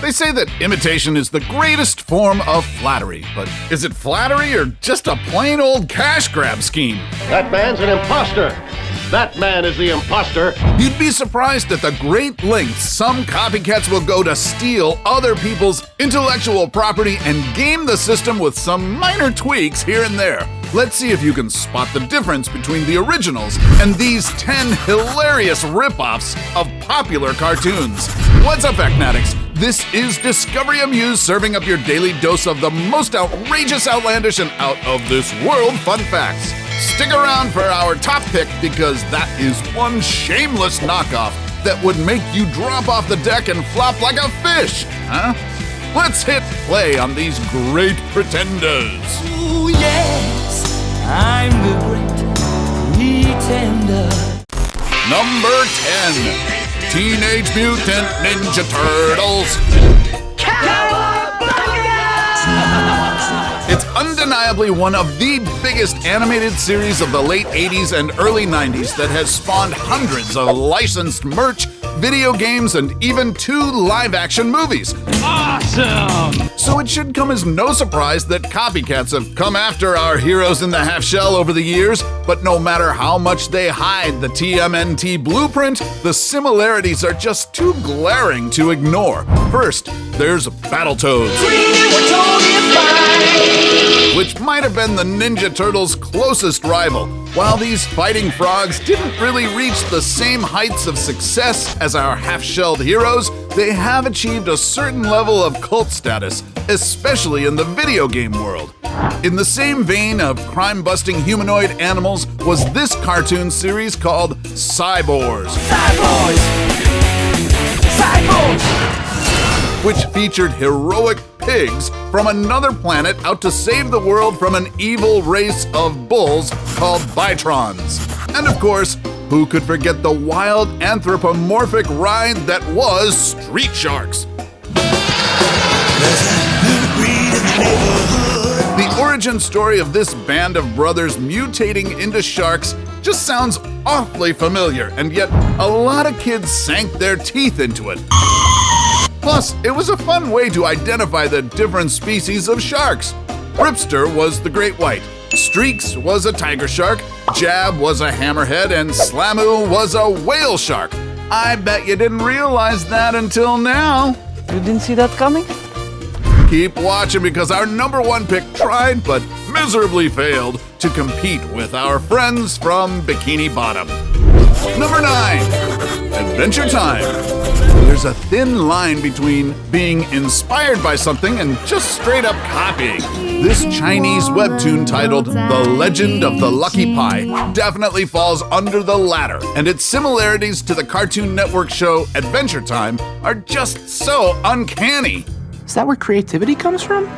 They say that imitation is the greatest form of flattery, but is it flattery or just a plain old cash grab scheme? That man's an imposter. That man is the imposter. You'd be surprised at the great lengths some copycats will go to steal other people's intellectual property and game the system with some minor tweaks here and there. Let's see if you can spot the difference between the originals and these 10 hilarious ripoffs of popular cartoons. What's up, Fanatics? This is Discovery Amuse, serving up your daily dose of the most outrageous, outlandish, and out-of-this-world fun facts. Stick around for our top pick, because that is one shameless knockoff that would make you drop off the deck and flop like a fish, huh? Let's hit play on these great pretenders. Ooh, yes, I'm the great pretender. Number 10. Teenage Mutant Ninja Turtles. It's undeniably one of the biggest animated series of the late 80s and early 90s that has spawned hundreds of licensed merch, video games, and even 2 live-action movies. Awesome! So it should come as no surprise that copycats have come after our heroes in the half-shell over the years, but no matter how much they hide the TMNT blueprint, the similarities are just too glaring to ignore. First, there's Battletoads, which might have been the Ninja Turtles' closest rival. While these fighting frogs didn't really reach the same heights of success as our half-shelled heroes, they have achieved a certain level of cult status, especially in the video game world. In the same vein of crime-busting humanoid animals was this cartoon series called Cyborgs. Which featured heroic pigs from another planet out to save the world from an evil race of bulls called Bytrons. And of course, who could forget the wild anthropomorphic ride that was Street Sharks? The origin story of this band of brothers mutating into sharks just sounds awfully familiar, and yet a lot of kids sank their teeth into it. Plus, it was a fun way to identify the different species of sharks. Ripster was the great white, Streaks was a tiger shark, Jab was a hammerhead, and Slamu was a whale shark. I bet you didn't realize that until now. You didn't see that coming? Keep watching, because our number 1 pick tried but miserably failed to compete with our friends from Bikini Bottom. Number 9. Adventure Time. There's a thin line between being inspired by something and just straight up copying. This Chinese webtoon titled The Legend of the Lucky Pie definitely falls under the latter, and its similarities to the Cartoon Network show Adventure Time are just so uncanny. Is that where creativity comes from?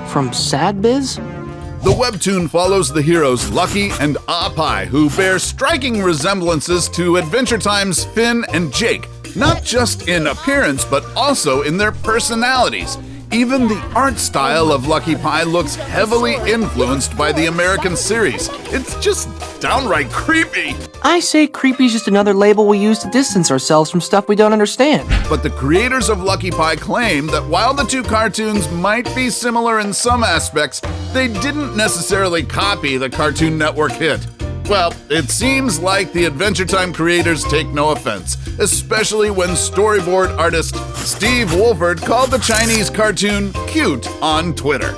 From Sad Biz? The webtoon follows the heroes Lucky and Ah Pie, who bear striking resemblances to Adventure Time's Finn and Jake, not just in appearance but also in their personalities. Even the art style of Lucky Pie looks heavily influenced by the American series. It's just downright creepy. I say creepy's just another label we use to distance ourselves from stuff we don't understand. But the creators of Lucky Pie claim that while the 2 cartoons might be similar in some aspects, they didn't necessarily copy the Cartoon Network hit. Well, it seems like the Adventure Time creators take no offense, especially when storyboard artist Steve Wolford called the Chinese cartoon cute on Twitter.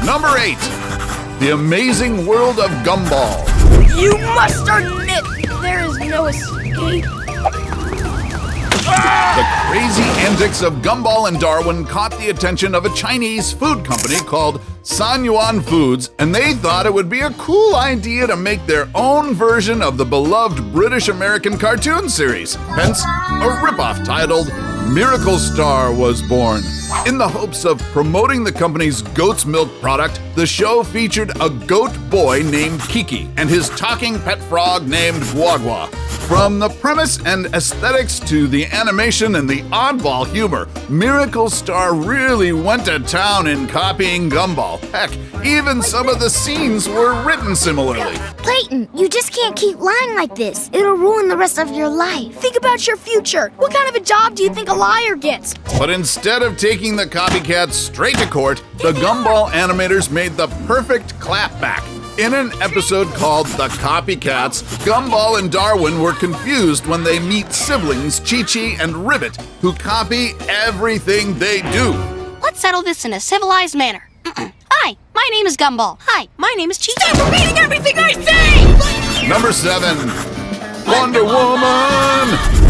Number 8. The Amazing World of Gumball. You must admit, there is no escape. The crazy antics of Gumball and Darwin caught the attention of a Chinese food company called Sanyuan Foods, and they thought it would be a cool idea to make their own version of the beloved British-American cartoon series. Hence, a ripoff titled Miracle Star was born. In the hopes of promoting the company's goat's milk product, the show featured a goat boy named Kiki and his talking pet frog named Guagua. From the premise and aesthetics to the animation and the oddball humor, Miracle Star really went to town in copying Gumball. Heck, even some of the scenes were written similarly. Clayton, you just can't keep lying like this. It'll ruin the rest of your life. Think about your future. What kind of a job do you think a liar gets? But instead of taking the copycats straight to court, the Gumball animators made the perfect clapback. In an episode called The Copycats, Gumball and Darwin were confused when they meet siblings Chi-Chi and Ribbit, who copy everything they do. Let's settle this in a civilized manner. Hi, my name is Gumball. Hi, my name is Chi-Chi. Stop repeating everything I say! Number 7, Wonder Woman!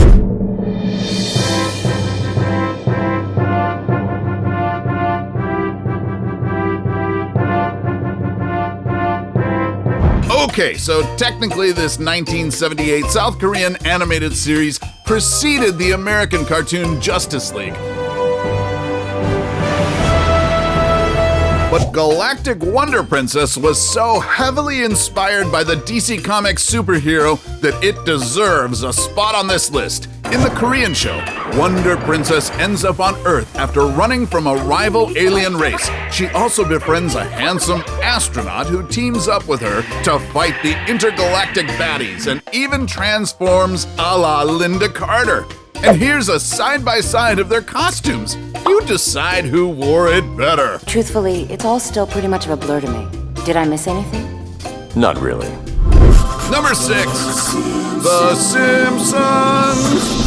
Okay, so technically this 1978 South Korean animated series preceded the American cartoon Justice League. But Galactic Wonder Princess was so heavily inspired by the DC Comics superhero that it deserves a spot on this list. In the Korean show, Wonder Princess ends up on Earth after running from a rival alien race. She also befriends a handsome astronaut who teams up with her to fight the intergalactic baddies and even transforms a la Linda Carter. And here's a side-by-side of their costumes. You decide who wore it better. Truthfully, it's all still pretty much of a blur to me. Did I miss anything? Not really. Number 6, The Simpsons.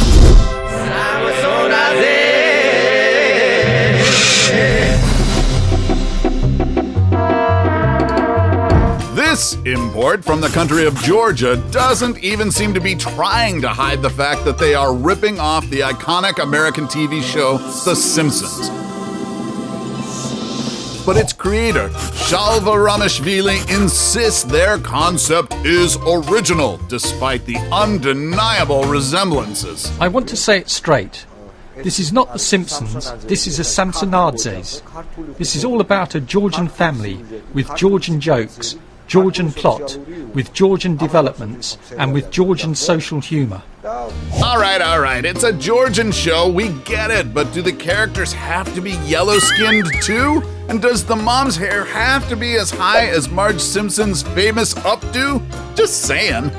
This import from the country of Georgia doesn't even seem to be trying to hide the fact that they are ripping off the iconic American TV show The Simpsons. But its creator, Shalva Ramashvili, insists their concept is original, despite the undeniable resemblances. I want to say it straight. This is not The Simpsons, this is a Samsonadzes. This is all about a Georgian family with Georgian jokes, Georgian plot, with Georgian developments, and with Georgian social humour. All right, it's a Georgian show, we get it, but do the characters have to be yellow-skinned too? And does the mom's hair have to be as high as Marge Simpson's famous updo? Just saying.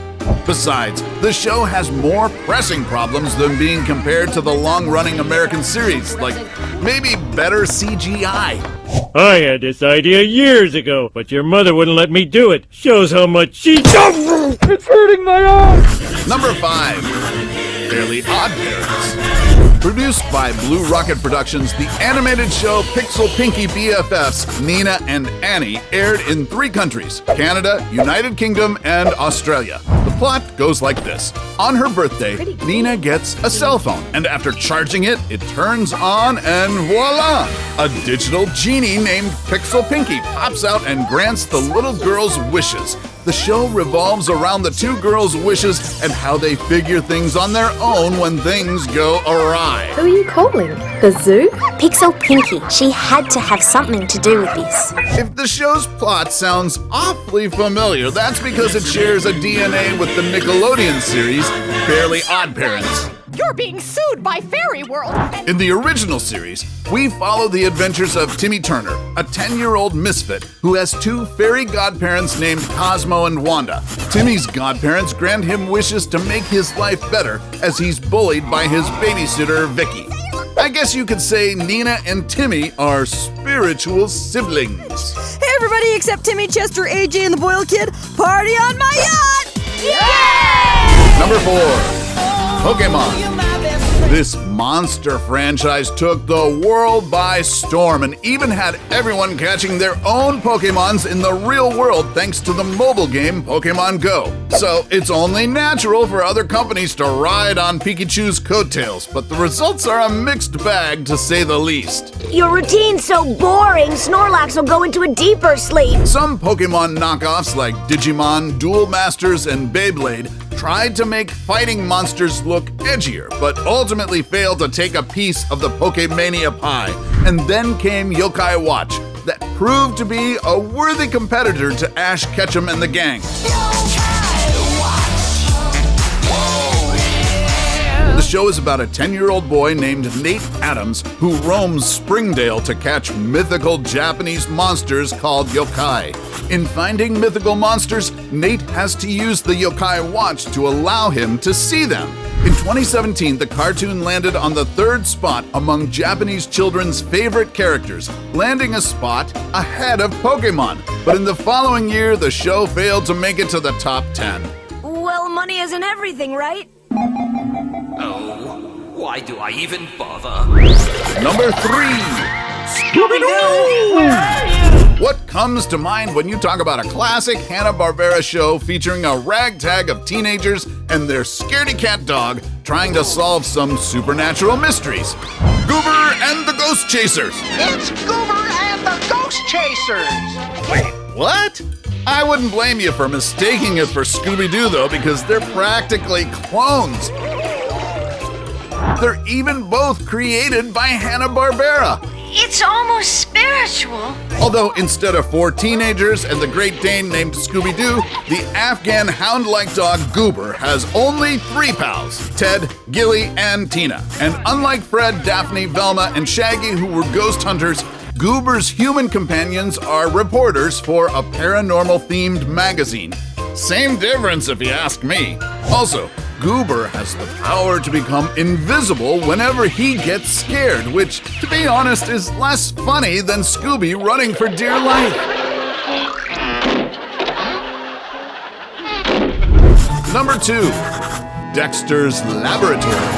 Besides, the show has more pressing problems than being compared to the long-running American series, like maybe better CGI. I had this idea years ago, but your mother wouldn't let me do it. Shows how much she... It's hurting my eyes! Number 5, Fairly Odd Parents. Produced by Blue Rocket Productions, the animated show Pixel Pinky BFFs Nina and Annie aired in 3 countries, Canada, United Kingdom, and Australia. The plot goes like this. On her birthday, Nina gets a cell phone, and after charging it, it turns on, and voila! A digital genie named Pixel Pinky pops out and grants the little girl's wishes. The show revolves around the 2 girls' wishes and how they figure things on their own when things go awry. Who are you calling? The zoo? Pixel Pinky. She had to have something to do with this. If the show's plot sounds awfully familiar, that's because it shares a DNA with the Nickelodeon series Fairly Odd Parents. You're being sued by Fairy World! In the original series, we follow the adventures of Timmy Turner, a 10-year-old misfit who has 2 fairy godparents named Cosmo and Wanda. Timmy's godparents grant him wishes to make his life better as he's bullied by his babysitter, Vicky. I guess you could say Nina and Timmy are spiritual siblings. Hey everybody except Timmy, Chester, AJ, and the Boyle Kid, party on my yacht! Yay! Number 4. Pokemon. This monster franchise took the world by storm and even had everyone catching their own Pokemons in the real world thanks to the mobile game Pokemon Go. So it's only natural for other companies to ride on Pikachu's coattails, but the results are a mixed bag to say the least. Your routine's so boring, Snorlax will go into a deeper sleep. Some Pokemon knockoffs like Digimon, Duel Masters, and Beyblade tried to make fighting monsters look edgier, but ultimately failed to take a piece of the Pokemania pie. And then came Yokai Watch, that proved to be a worthy competitor to Ash Ketchum and the gang. Yokai Watch. The show is about a 10-year-old boy named Nate Adams who roams Springdale to catch mythical Japanese monsters called yokai. In finding mythical monsters, Nate has to use the yokai watch to allow him to see them. In 2017, the cartoon landed on the 3rd spot among Japanese children's favorite characters, landing a spot ahead of Pokemon. But in the following year, the show failed to make it to the top 10. Well, money isn't everything, right? Oh, why do I even bother? Number 3, Scooby-Doo! Where are you? What comes to mind when you talk about a classic Hanna-Barbera show featuring a ragtag of teenagers and their scaredy-cat dog trying to solve some supernatural mysteries? Goober and the Ghost Chasers! It's Goober and the Ghost Chasers! Wait, what? I wouldn't blame you for mistaking it for Scooby-Doo, though, because they're practically clones. They're even both created by Hanna-Barbera. It's almost spiritual. Although instead of 4 teenagers and the Great Dane named Scooby-Doo, the Afghan hound-like dog Goober has only 3 pals, Ted, Gilly, and Tina. And unlike Fred, Daphne, Velma, and Shaggy, who were ghost hunters, Goober's human companions are reporters for a paranormal-themed magazine. Same difference if you ask me. Also, Goober has the power to become invisible whenever he gets scared, which, to be honest, is less funny than Scooby running for dear life. Number 2, Dexters Laboratory.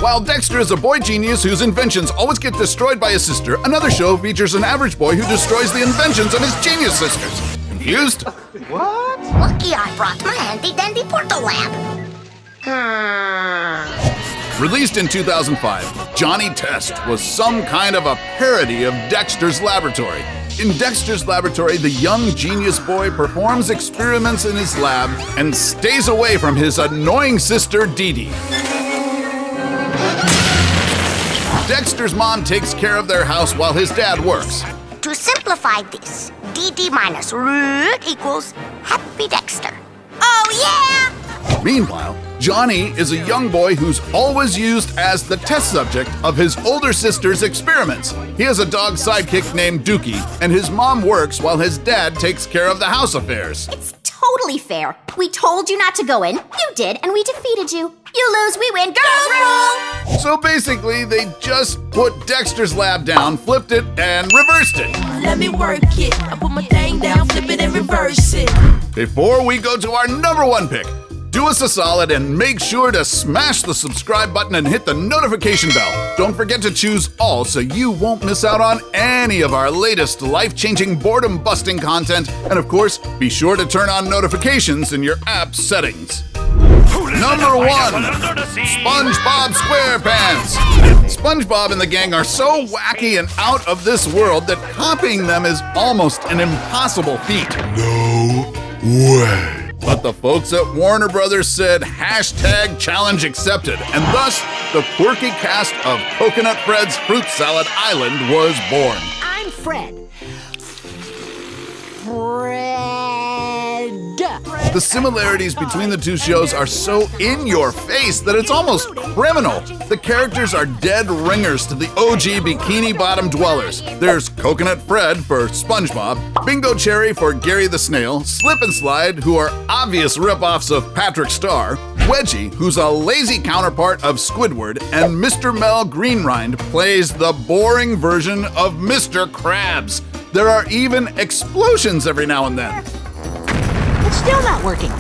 While Dexter is a boy genius whose inventions always get destroyed by his sister, another show features an average boy who destroys the inventions of his genius sisters. Confused? What? Lucky I brought my handy-dandy portal lamp. Released in 2005, Johnny Test was some kind of a parody of Dexter's Laboratory. In Dexter's Laboratory, the young genius boy performs experiments in his lab and stays away from his annoying sister, Dee Dee. Dexter's mom takes care of their house while his dad works. To simplify this, DD minus root equals Happy Dexter. Oh, yeah! Meanwhile, Johnny is a young boy who's always used as the test subject of his older sister's experiments. He has a dog sidekick named Dookie, and his mom works while his dad takes care of the house affairs. It's totally fair. We told you not to go in, you did, and we defeated you. You lose, we win. Girls rule! So basically, they just put Dexter's lab down, flipped it, and reversed it. Let me work it. I put my thing down, flip it, and reverse it. Before we go to our number 1 pick, do us a solid and make sure to smash the subscribe button and hit the notification bell. Don't forget to choose all so you won't miss out on any of our latest life-changing, boredom-busting content. And of course, be sure to turn on notifications in your app settings. Number 1, SpongeBob Squarepants. SpongeBob and the gang are so wacky and out of this world that copying them is almost an impossible feat. No way. But the folks at Warner Brothers said #challenge accepted, and thus the quirky cast of Coconut Fred's Fruit Salad Island was born. I'm Fred. The similarities between the two shows are so in your face that it's almost criminal. The characters are dead ringers to the OG Bikini Bottom dwellers. There's Coconut Fred for SpongeBob, Bingo Cherry for Gary the Snail, Slip and Slide, who are obvious ripoffs of Patrick Star, Wedgie, who's a lazy counterpart of Squidward, and Mr. Mel Greenrind plays the boring version of Mr. Krabs. There are even explosions every now and then. It's still not working.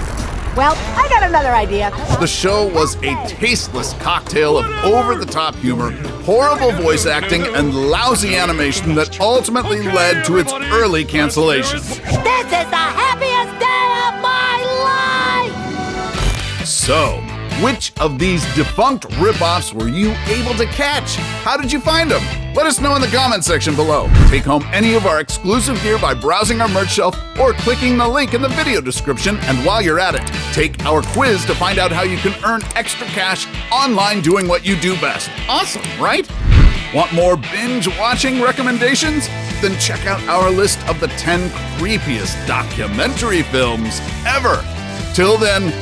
Well, I got another idea. The show was a tasteless cocktail of over-the-top humor, horrible voice acting, and lousy animation that ultimately led to its early cancellation. This is the happiest day of my life! So, which of these defunct ripoffs were you able to catch? How did you find them? Let us know in the comment section below. Take home any of our exclusive gear by browsing our merch shelf or clicking the link in the video description. And while you're at it, take our quiz to find out how you can earn extra cash online doing what you do best. Awesome, right? Want more binge-watching recommendations? Then check out our list of the 10 creepiest documentary films ever. Till then,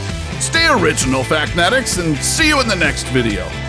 Stay original, Factnetics, and see you in the next video.